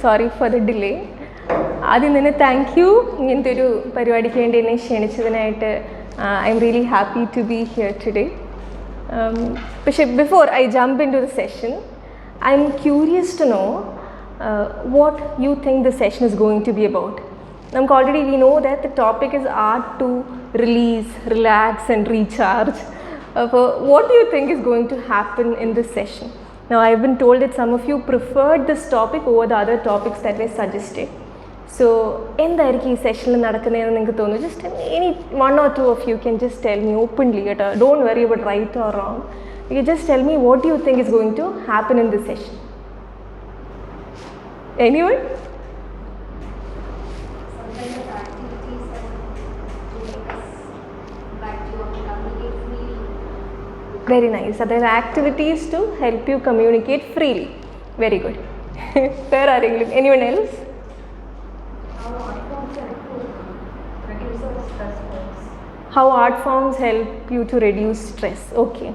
sorry for the delay. ആദ്യം തന്നെ thank you ഇങ്ങനത്തെ ഒരു പരിപാടിക്ക് വേണ്ടി എന്നെ ക്ഷണിച്ചതിനായിട്ട്. I'm really happy to be here today. പക്ഷേ before I jump into the session, I'm curious to know what you think the session is going to be about. നമുക്ക് already we know that the topic is art to release, relax and recharge. What do you think is going to happen in this session? Now, I have been told that some of you preferred this topic over the other topics that were suggested. So, എന്തായിരിക്കും ഈ സെഷനിൽ നടക്കുന്നതെന്ന് നിങ്ങൾക്ക് തോന്നുന്നു? Just any one or two of you can just tell me openly. Don't worry about right or wrong. You can just tell me what do you think is going to happen in this session. Anyone? Very nice. There are activities to help you communicate freely. Very good. Where are you? Anyone else? How art forms help you to reduce stress? Okay.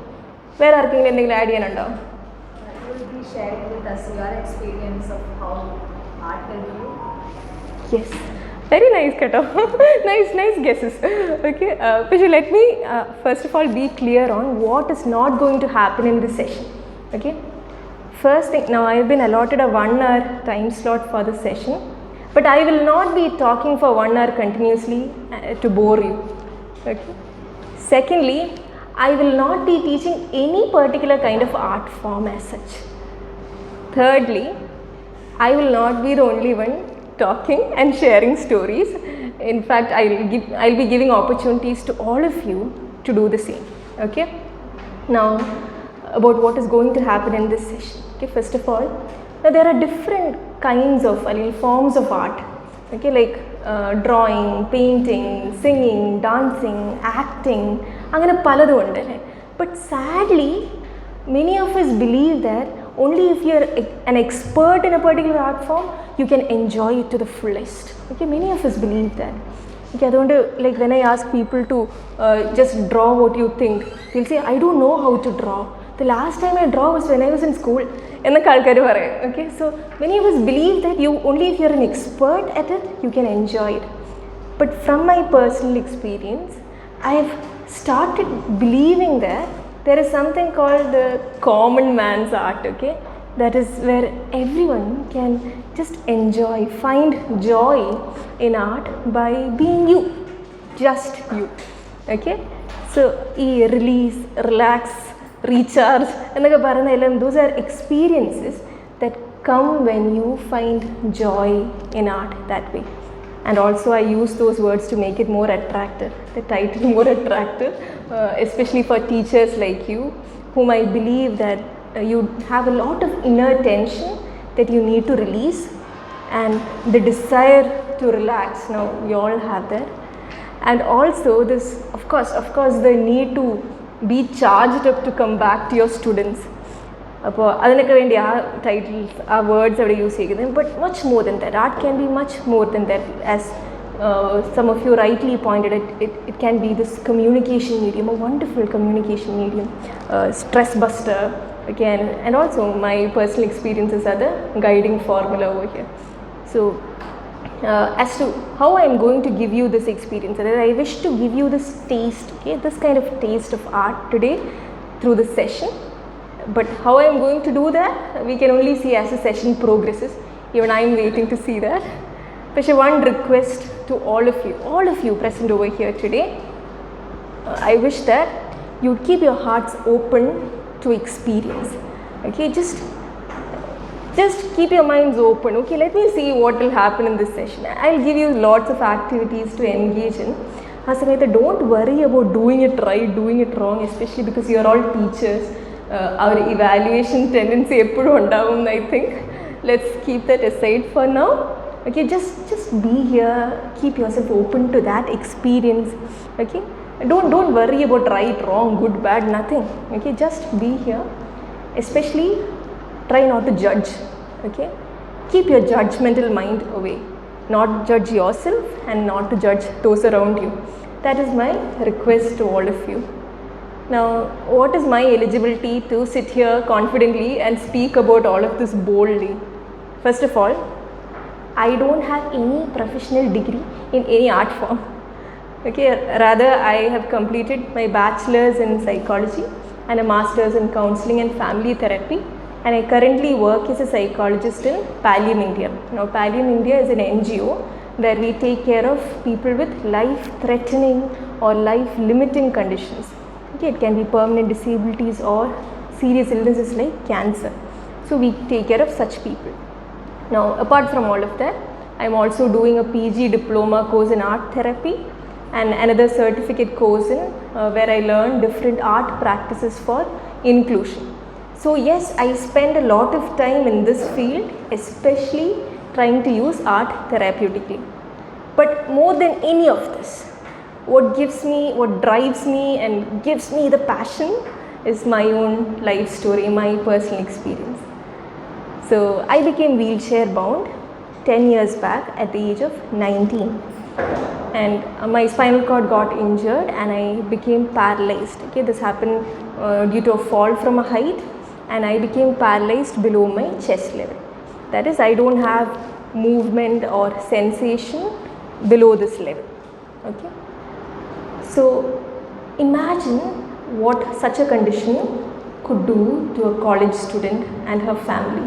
Where are you? Anything add cheyanundo? You will be sharing with us your experience of how art helped you. Yes. Very nice, Kato. nice guesses. Okay, but let me first of all be clear on what is not going to happen in this session. Okay, first thing, now I have been allotted a 1 hour time slot for this session, but I will not be talking for 1 hour continuously to bore you. Okay. Secondly, I will not be teaching any particular kind of art form as such. Thirdly, I will not be the only one talking and sharing stories. In fact, I'll be giving opportunities to all of you to do the same. Okay. Now, about what is going to happen in this session. Okay, first of all, now there are different kinds of forms of art. Okay, like drawing, painting, singing, dancing, acting. Angana paladhu undu. But sadly, many of us believe that only if you are an expert in a particular art form, you can enjoy it to the fullest. Okay, many of us believe that. Okay, like when I ask people to just draw what you think, they'll say, I don't know how to draw. The last time I draw was when I was in school. Okay, so many of us believe that only if you're an expert at it, you can enjoy it. But from my personal experience, I have started believing that there is something called the common man's art. Okay, that is where everyone can just enjoy, find joy in art by being you, just you. Okay, so release, relax, recharge, and those are experiences that come when you find joy in art that way. And also I use those words to make it more attractive, the title more attractive, especially for teachers like you, whom I believe that you have a lot of inner tension that you need to release, and the desire to relax. Now you all have that, and also this, of course, the need to be charged up to come back to your students. അപ്പോൾ അതിനൊക്കെ വേണ്ടി ആ titles, ആ words അവിടെ use ചെയ്യുന്നത്. But much more than that, art can be much more than that. As some of you rightly pointed it can be this communication medium, a wonderful communication medium, stress buster again, and also my personal experiences are the guiding formula over here. So as to how I am going to give you this experience, I wish to give you this taste, okay, this kind of taste of art today through this session. But how I am going to do that, we can only see as the session progresses. Even I am waiting to see that. But one request to all of you present over here today, I wish that you keep your hearts open to experience. Okay, just keep your minds open. Okay, let me see what will happen in this session. I'll give you lots of activities to engage in. Don't worry about doing it right, doing it wrong, especially because you are all teachers. Our evaluation tendency eppudu undavum, I think. Let's keep that aside for now. Okay, just be here, keep yourself open to that experience. Okay, don't worry about right, wrong, good, bad, nothing. Okay, just be here. Especially try not to judge. Okay, keep your judgmental mind away. Not judge yourself and not to judge those around you. That is my request to all of you. Now, what is my eligibility to sit here confidently and speak about all of this boldly? First of all, I don't have any professional degree in any art form. Okay, rather I have completed my bachelor's in psychology and a master's in counseling and family therapy, and I currently work as a psychologist in Pallium India. Now Pallium India is an NGO where we take care of people with life-threatening or life-limiting conditions. Okay, it can be permanent disabilities or serious illnesses like cancer. So we take care of such people. Now apart from all of that, I am also doing a PG diploma course in art therapy and another certificate course in where I learn different art practices for inclusion. So yes, I spend a lot of time in this field, especially trying to use art therapeutically. But more than any of this, what drives me and gives me the passion is my own life story, my personal experience. So I became wheelchair bound 10 years back at the age of 19, and my spinal cord got injured and I became paralyzed. Okay, this happened due to a fall from a height, and I became paralyzed below my chest level. That is, I don't have movement or sensation below this level. Okay, so imagine what such a condition could do to a college student and her family.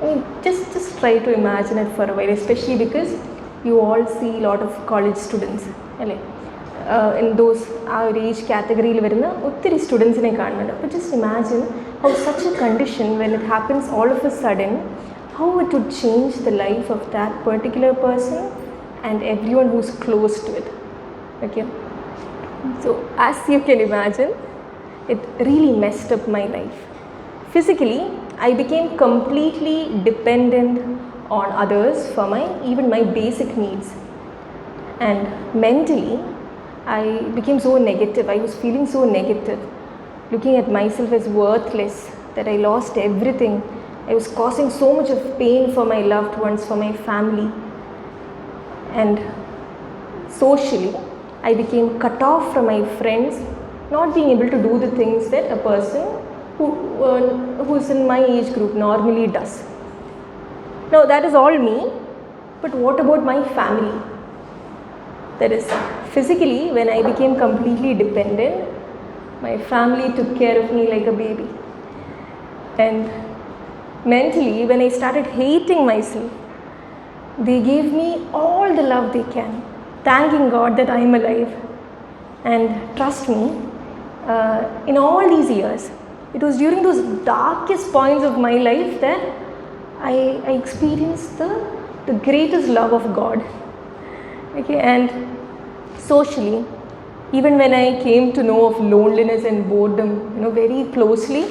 I mean, just try to imagine it for a while, especially because you all see a lot of college students. In those our age category, students. But just imagine how such a condition, when it happens all of a sudden, how it would change the life of that particular person and everyone who's close to it. Okay. So as you can imagine, it really messed up my life. Physically, I became completely dependent on others for even my basic needs. And mentally, I became so negative. I was feeling so negative, looking at myself as worthless, that I lost everything. I was causing so much of pain for my loved ones, for my family. And socially, I became cut off from my friends, not being able to do the things that a person who's in my age group normally does. Now that is all me, but what about my family? That is, physically, when I became completely dependent, my family took care of me like a baby. And mentally, when I started hating myself, they gave me all the love they can, thanking God that I am alive. And trust me, in all these years, it was during those darkest points of my life that I experienced the greatest love of God. Okay, and socially, even when I came to know of loneliness and boredom, very closely,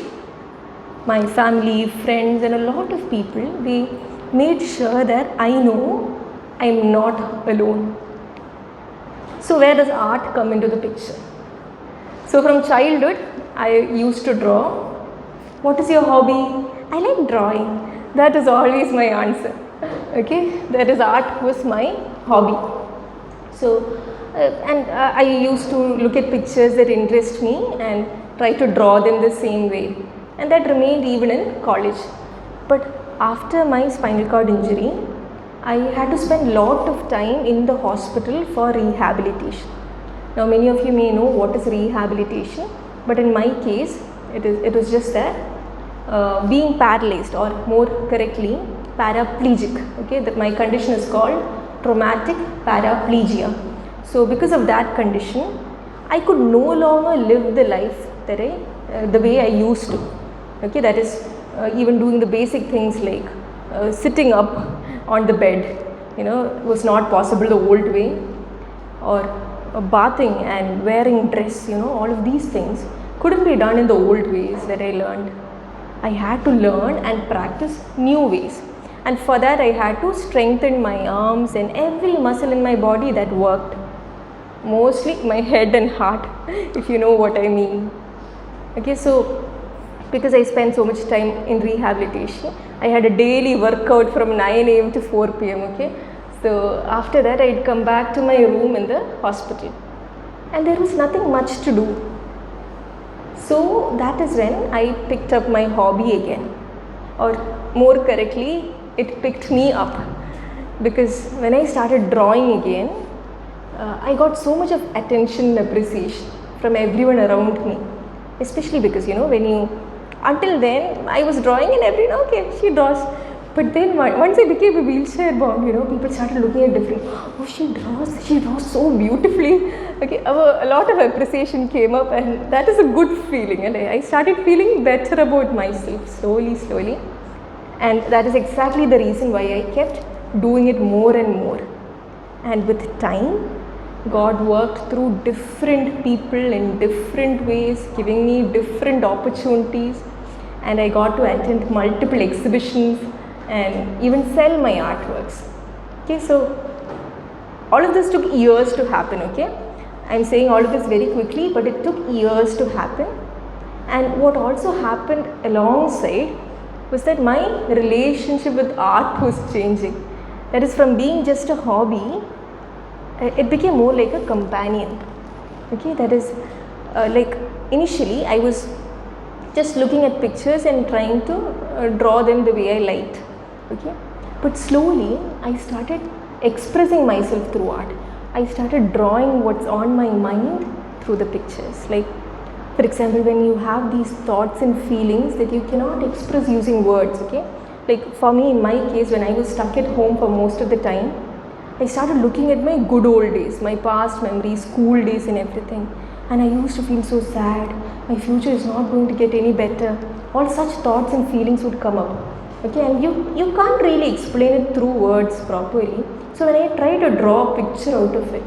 my family, friends, and a lot of people, they made sure that I know I am not alone. So where does art come into the picture? So from childhood, I used to draw. What is your hobby? I like drawing. That is always my answer. Okay, that is, art was my hobby. So, I used to look at pictures that interest me and try to draw them the same way. And that remained even in college. But after my spinal cord injury, I had to spend a lot of time in the hospital for rehabilitation. Now many of you may know what is rehabilitation, but in my case, it was just that being paralyzed, or more correctly, paraplegic. Okay, that my condition is called traumatic paraplegia. So because of that condition, I could no longer live the life that the way I used to. Okay, that is, even doing the basic things like sitting up on the bed, was not possible the old way, or bathing and wearing dress, all of these things couldn't be done in the old ways that I learned. I had to learn and practice new ways, and for that I had to strengthen my arms and every muscle in my body that worked, mostly my head and heart, if you know what I mean. Okay, so because I spent so much time in rehabilitation, I had a daily workout from 9 a.m. to 4 p.m. Okay, so after that I'd come back to my room in the hospital, and there was nothing much to do. So that is when I picked up my hobby again, or more correctly, it picked me up. because when I started drawing again, I got so much of attention and appreciation from everyone around me, especially because until then I was drawing and everyone, okay, she draws. But then once I became a wheelchair bound, people started looking at different, oh, she draws so beautifully. Okay, a lot of appreciation came up, and that is a good feeling, and I started feeling better about myself slowly. And that is exactly the reason why I kept doing it more and more. And with time, God worked through different people in different ways, giving me different opportunities, and I got to attend multiple exhibitions and even sell my artworks. Okay, so all of this took years to happen, okay? I'm saying all of this very quickly, but it took years to happen. And what also happened alongside was that my relationship with art was changing. That is, from being just a hobby, it became more like a companion. Okay, that is, like initially I was just looking at pictures and trying to draw them the way I liked. Okay, but slowly I started expressing myself through art. I started drawing what's on my mind through the pictures. Like, for example, when you have these thoughts and feelings that you cannot express using words, okay? Like for me, in my case, when I was stuck at home for most of the time, I started looking at my good old days, my past memories, school days and everything. And I used to feel so sad. My future is not going to get any better. All such thoughts and feelings would come up. Okay, and you can't really explain it through words properly. So when I try to draw a picture out of it,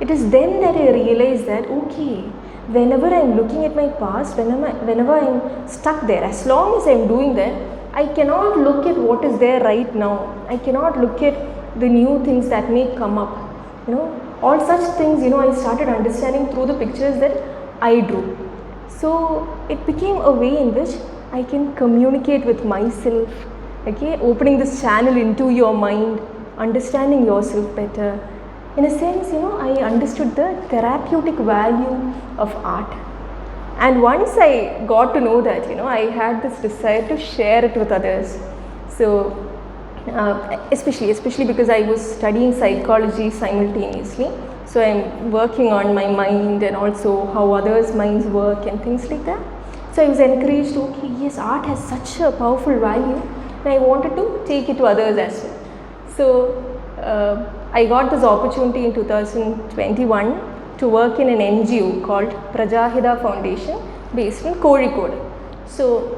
it is then that I realize that, okay, whenever I'm looking at my past, whenever I'm stuck there, as long as I'm doing that, I cannot look at what is there right now. I cannot look at the new things that may come up. All such things, I started understanding through the pictures that I drew. So it became a way in which I can communicate with myself, okay, opening this channel into your mind, understanding yourself better. In a sense, I understood the therapeutic value of art. And once I got to know that, I had this desire to share it with others. So, especially because I was studying psychology simultaneously. So I'm working on my mind and also how others' minds work and things like that. So I was encouraged, okay, yes, art has such a powerful value, and I wanted to take it to others as well. So I got this opportunity in 2021 to work in an NGO called Prajahida Foundation based in Kozhikode. So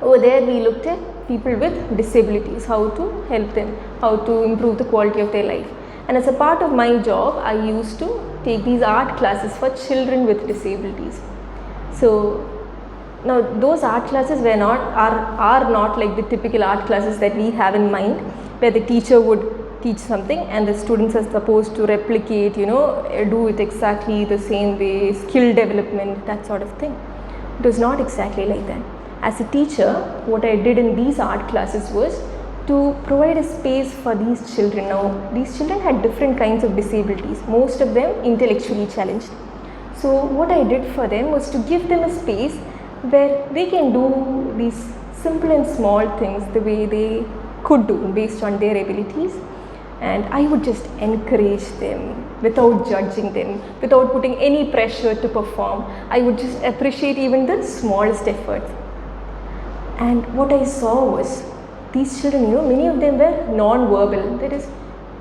over there we looked at people with disabilities, how to help them, how to improve the quality of their life. And as a part of my job, I used to take these art classes for children with disabilities. So now those art classes are not like the typical art classes that we have in mind, where the teacher would teach something and the students are supposed to replicate, do it exactly the same way, skill development, that sort of thing. It was not exactly like that. As a teacher, what I did in these art classes was to provide a space for these children. Now, these children had different kinds of disabilities, most of them intellectually challenged. So what I did for them was to give them a space where they can do these simple and small things the way they could do based on their abilities. And I would just encourage them without judging them, without putting any pressure to perform. I would just appreciate even the smallest effort. And what I saw was these children, many of them were non-verbal. That is,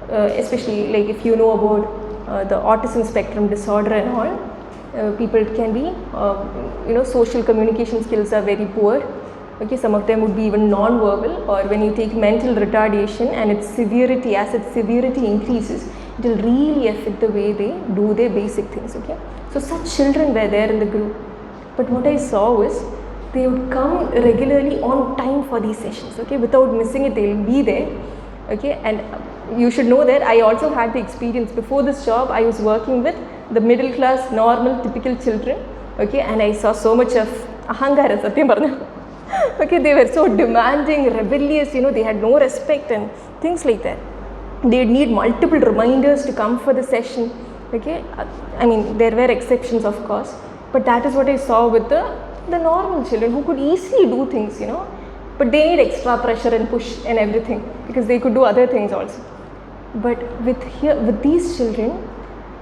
especially like if you know about the autism spectrum disorder and all, people can be, social communication skills are very poor. Okay, some of them would be even non-verbal, or when you take mental retardation and its severity, as its severity increases, it will really affect the way they do their basic things. Okay, so such children were there in the group. But what I saw was they would come regularly on time for these sessions. Okay, without missing it, they will be there. Okay, and you should know that I also had the experience. Before this job, I was working with the middle class, normal, typical children. Okay, and I saw so much of ahangara, satyam parna. Okay, they were so demanding, rebellious, they had no respect and things like that. They'd need multiple reminders to come for the session. Okay, I mean, there were exceptions, of course, but that is what I saw with the normal children who could easily do things, but they need extra pressure and push and everything because they could do other things also. But with these children,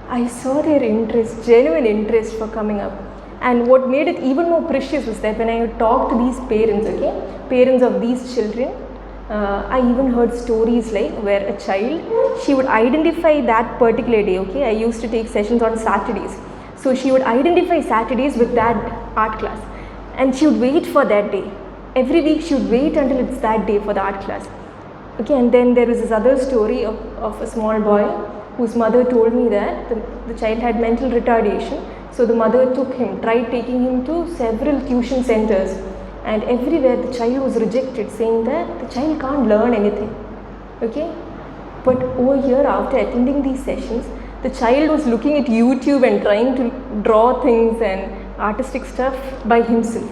I saw their interest, genuine interest for coming up. And what made it even more precious was that when I talked to these parents, parents of these children, I even heard stories like where a child, she would identify that particular day, I used to take sessions on Saturdays. So she would identify Saturdays with that art class and she would wait for that day. Every week she would wait until it's that day for the art class. And then there was this other story of a small boy whose mother told me that the child had mental retardation. So the mother tried taking him to several tuition centers, and everywhere the child was rejected, saying that the child can't learn anything. But over here, after attending these sessions, the child was looking at YouTube and trying to draw things and artistic stuff by himself.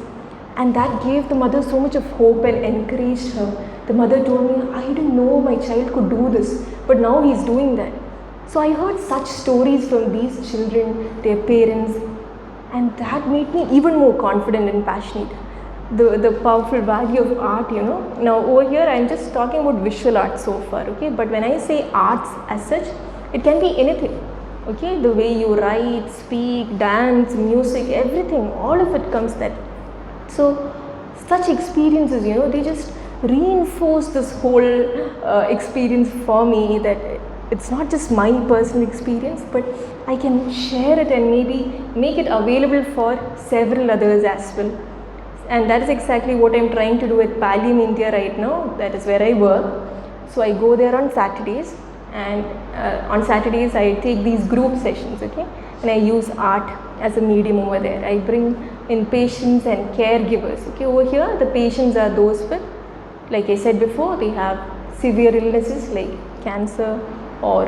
And that gave the mother so much of hope and encouraged her. The mother told me, I didn't know my child could do this, but now he's doing that. So I heard such stories from these children, their parents, and that made me even more confident and passionate. The powerful value of art, Now over here I'm just talking about visual art so far, But when I say arts as such, it can be anything, The way you write, speak, dance, music, everything, all of it comes that. So such experiences, they just reinforce this whole experience for me, that it's not just my personal experience, but I can share it and maybe make it available for several others as well. And that is exactly what I'm trying to do at Pallium India right now. That is where I work. So I go there on Saturdays, and on Saturdays I take these group sessions, and I use art as a medium over there. I bring in patients and caregivers, Over here the patients are those with, like I said before, they have severe illnesses like cancer or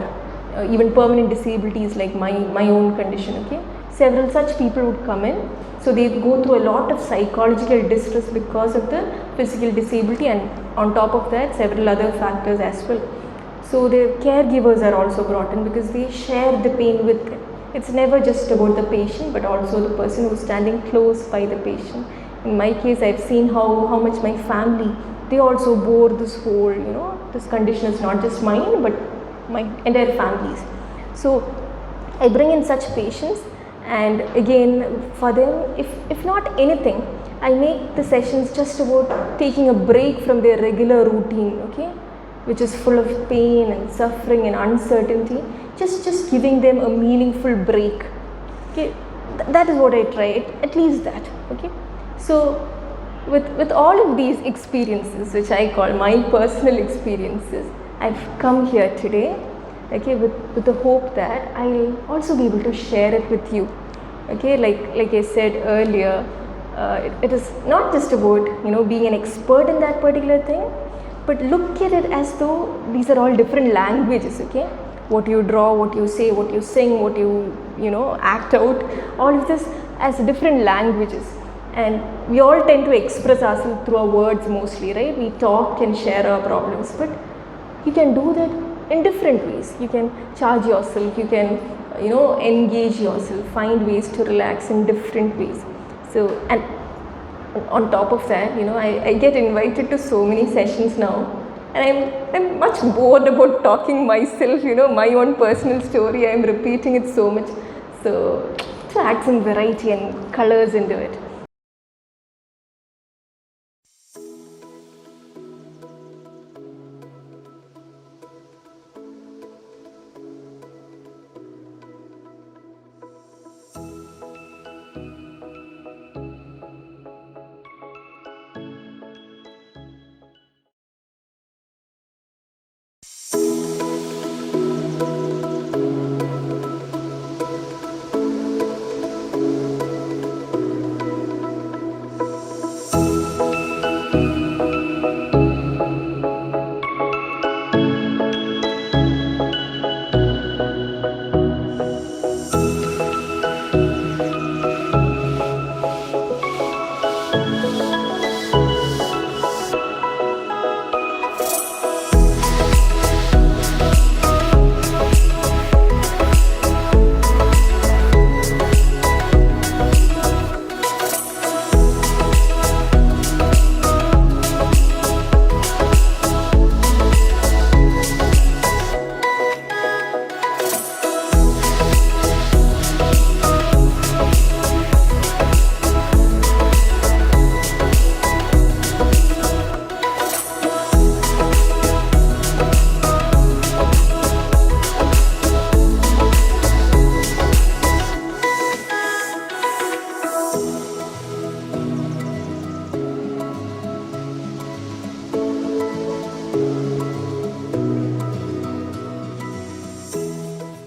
even permanent disabilities like my own condition, Several such people would come in. So they go through a lot of psychological distress because of the physical disability, and on top of that several other factors as well. So the caregivers are also brought in because they share the pain with them. It's never just about the patient, but also the person who's standing close by the patient. In my case, I've seen how much my family, they also bore this whole, this condition is not just mine, but my entire family's. So I bring in such patients, and again for them, if not anything, I make the sessions just about taking a break from their regular routine, which is full of pain and suffering and uncertainty, just giving them a meaningful break. That is what I try, at least that. So with all of these experiences, which I call my personal experiences, I've come here today, with the hope that I'll also be able to share it with you. Like I said earlier, it is not just about being an expert in that particular thing, but look at it as though these are all different languages. What you draw, what you say, what you sing, what you act out, all of this as different languages. And we all tend to express ourselves through our words mostly, right? We talk and share our problems, but you can do that in different ways. You can charge yourself, you can engage yourself, find ways to relax in different ways. So, and on top of that, I get invited to so many sessions now, and I'm much bored about talking myself, my own personal story. I'm repeating it so much, so to add some variety and colors into it.